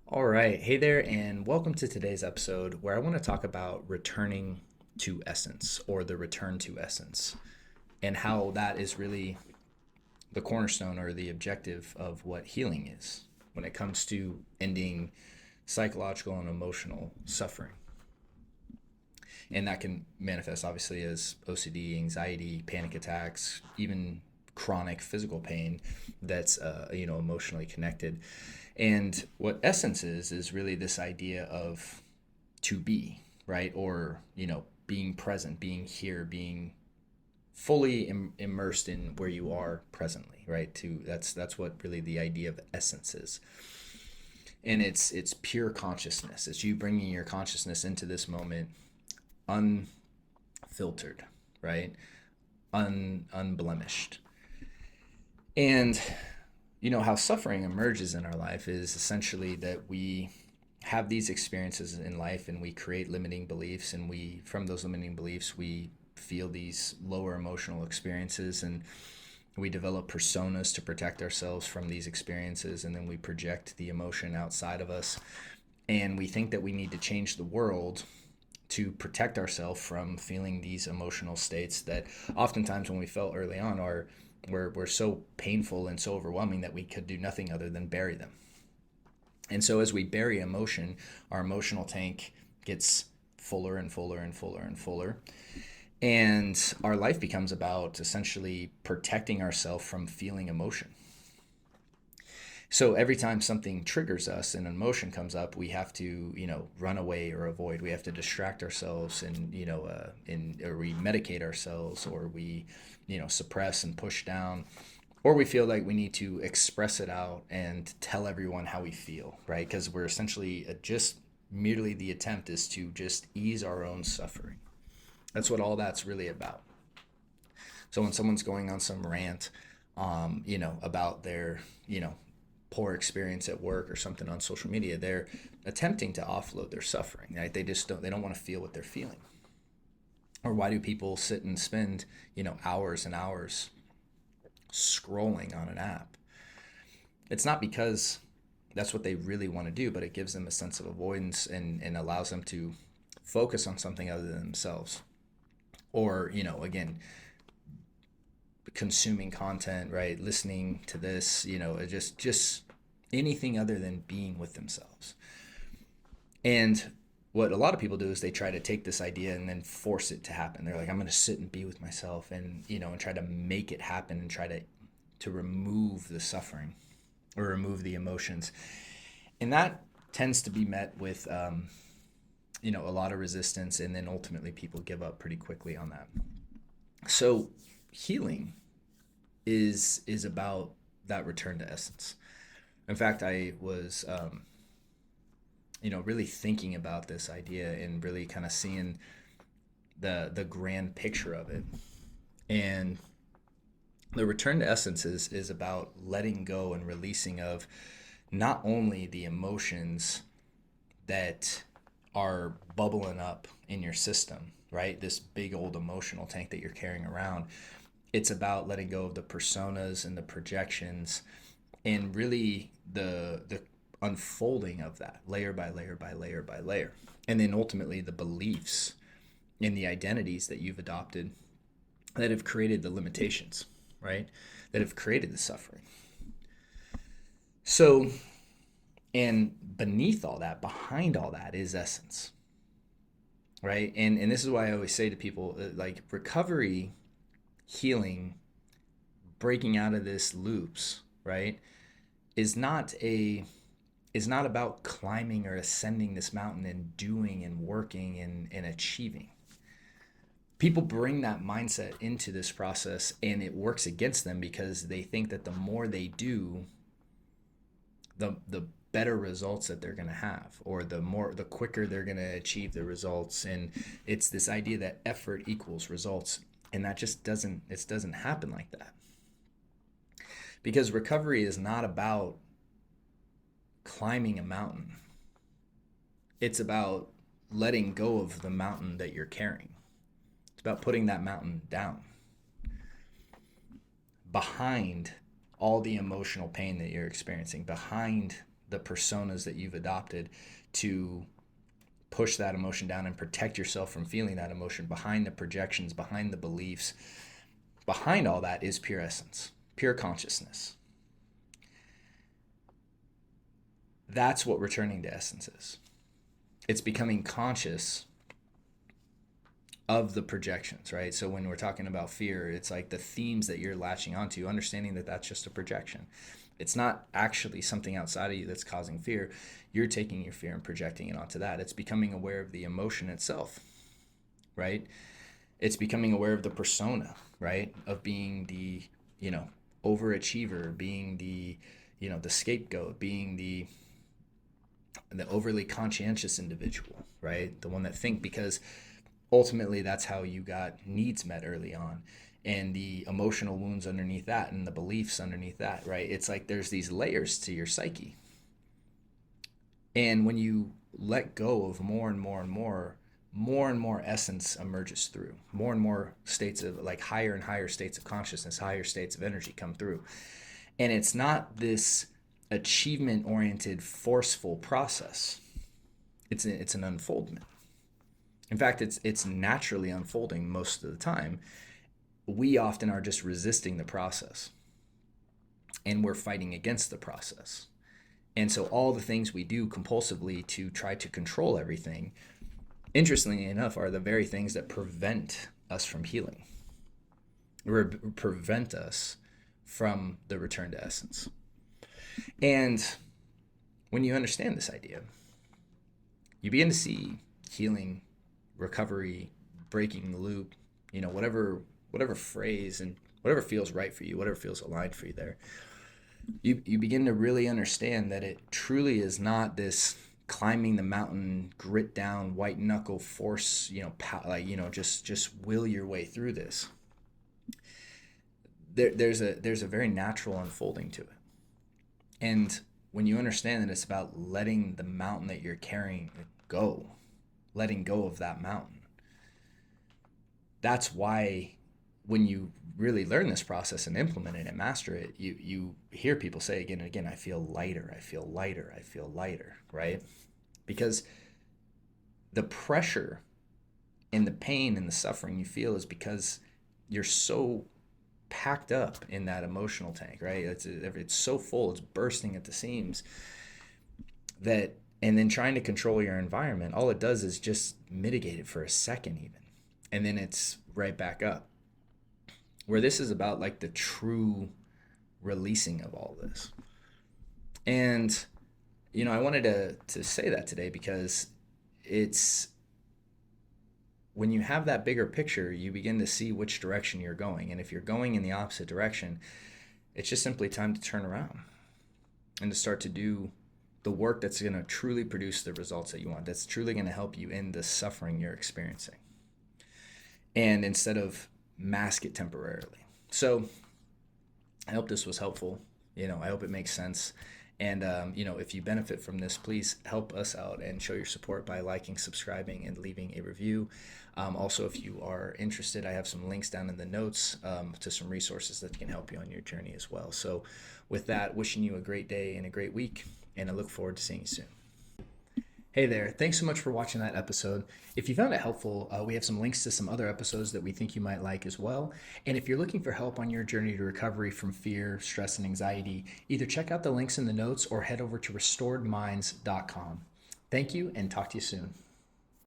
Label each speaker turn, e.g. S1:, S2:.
S1: All right. Hey there, and welcome to today's episode where I want to talk about returning to essence or the return to essence and how that is really the cornerstone or the objective of what healing is when it comes to ending psychological and emotional suffering. And that can manifest obviously as OCD, anxiety, panic attacks, even chronic physical pain that's emotionally connected. And what essence is really this idea of to be, right? Or, being present, being here, being fully immersed in where you are presently, right? To that's what really the idea of essence is. And it's pure consciousness. It's you bringing your consciousness into this moment unfiltered, right? Unblemished. And how suffering emerges in our life is essentially that we have these experiences in life and we create limiting beliefs, and we from those limiting beliefs we feel these lower emotional experiences, and we develop personas to protect ourselves from these experiences, and then we project the emotion outside of us, and we think that we need to change the world to protect ourselves from feeling these emotional states that oftentimes when we felt early on were so painful and so overwhelming that we could do nothing other than bury them. And so as we bury emotion, our emotional tank gets fuller and fuller and fuller and fuller. And our life becomes about essentially protecting ourselves from feeling emotion. So every time something triggers us and an emotion comes up, we have to, run away or avoid. We have to distract ourselves, and, or we medicate ourselves, or we, suppress and push down, or we feel like we need to express it out and tell everyone how we feel, right? Because we're essentially just merely the attempt is to just ease our own suffering. That's what all that's really about. So when someone's going on some rant, about their, poor experience at work or something on social media, they're attempting to offload their suffering, right? They don't want to feel what they're feeling. Or why do people sit and spend, hours and hours scrolling on an app? It's not because that's what they really want to do, but it gives them a sense of avoidance, and allows them to focus on something other than themselves. Or, again, consuming content, right? Listening to this, just anything other than being with themselves. And what a lot of people do is they try to take this idea and then force it to happen. They're like, I'm going to sit and be with myself, and and try to make it happen, and try to remove the suffering or remove the emotions. And that tends to be met with a lot of resistance, and then ultimately people give up pretty quickly on that. So healing is about that return to essence. In fact, I was really thinking about this idea and really kind of seeing the grand picture of it. And the return to essence is about letting go and releasing of not only the emotions that are bubbling up in your system, right? This big old emotional tank that you're carrying around. It's about letting go of the personas and the projections, and really the unfolding of that layer by layer by layer by layer. And then ultimately the beliefs and the identities that you've adopted that have created the limitations, right? That have created the suffering. So, and beneath all that, behind all that is essence, right? And this is why I always say to people, like, recovery, healing, breaking out of this loops, right, is not a is not about climbing or ascending this mountain and doing and working and achieving. People bring that mindset into this process, and it works against them because they think that the more they do, the better results that they're going to have, or the quicker they're going to achieve the results. And it's this idea that effort equals results, and that just doesn't happen like that. Because recovery is not about climbing a mountain. It's about letting go of the mountain that you're carrying. It's about putting that mountain down behind all the emotional pain that you're experiencing, behind the personas that you've adopted to push that emotion down and protect yourself from feeling that emotion, behind the projections, behind the beliefs, behind all that is pure essence, pure consciousness. That's what returning to essence is. It's becoming conscious of the projections, right? So when we're talking about fear, it's like the themes that you're latching onto, understanding that that's just a projection. It's not actually something outside of you that's causing fear. You're taking your fear and projecting it onto that. It's becoming aware of the emotion itself, right? It's becoming aware of the persona, right? Of being the, overachiever, being the, the scapegoat, being the overly conscientious individual, right? The one that because ultimately that's how you got needs met early on, and the emotional wounds underneath that and the beliefs underneath that, right? It's like there's these layers to your psyche. And when you let go of more and more and more essence emerges through. More and more states of, like, higher and higher states of consciousness, higher states of energy come through. And it's not this achievement oriented, forceful process. It's an unfoldment. In fact, it's naturally unfolding most of the time. We often are just resisting the process, and we're fighting against the process. And so all the things we do compulsively to try to control everything, interestingly enough, are the very things that prevent us from healing, or prevent us from the return to essence. And when you understand this idea, you begin to see healing, recovery, breaking the loop, whatever phrase and whatever feels right for you, whatever feels aligned for you there. You begin to really understand that it truly is not this climbing the mountain, grit down, white knuckle force, just will your way through this. There's a very natural unfolding to it. And when you understand that it's about letting the mountain that you're carrying go, letting go of that mountain, that's why when you really learn this process and implement it and master it, you hear people say again and again, I feel lighter, I feel lighter, I feel lighter, right? Because the pressure and the pain and the suffering you feel is because you're so packed up in that emotional tank, right? It's so full, it's bursting at the seams, that, and then trying to control your environment, all it does is just mitigate it for a second even, and then it's right back up. Where this is about, like, the true releasing of all this. And I wanted to say that today because it's when you have that bigger picture, you begin to see which direction you're going. And if you're going in the opposite direction, it's just simply time to turn around and to start to do the work that's going to truly produce the results that you want, that's truly going to help you in the suffering you're experiencing. And instead of mask it temporarily. So I hope this was helpful. I hope it makes sense. And, if you benefit from this, please help us out and show your support by liking, subscribing, and leaving a review. Also, if you are interested, I have some links down in the notes to some resources that can help you on your journey as well. So with that, wishing you a great day and a great week, and I look forward to seeing you soon. Hey there, thanks so much for watching that episode. If you found it helpful, we have some links to some other episodes that we think you might like as well. And if you're looking for help on your journey to recovery from fear, stress, and anxiety, either check out the links in the notes or head over to restoredminds.com. Thank you, and talk to you soon.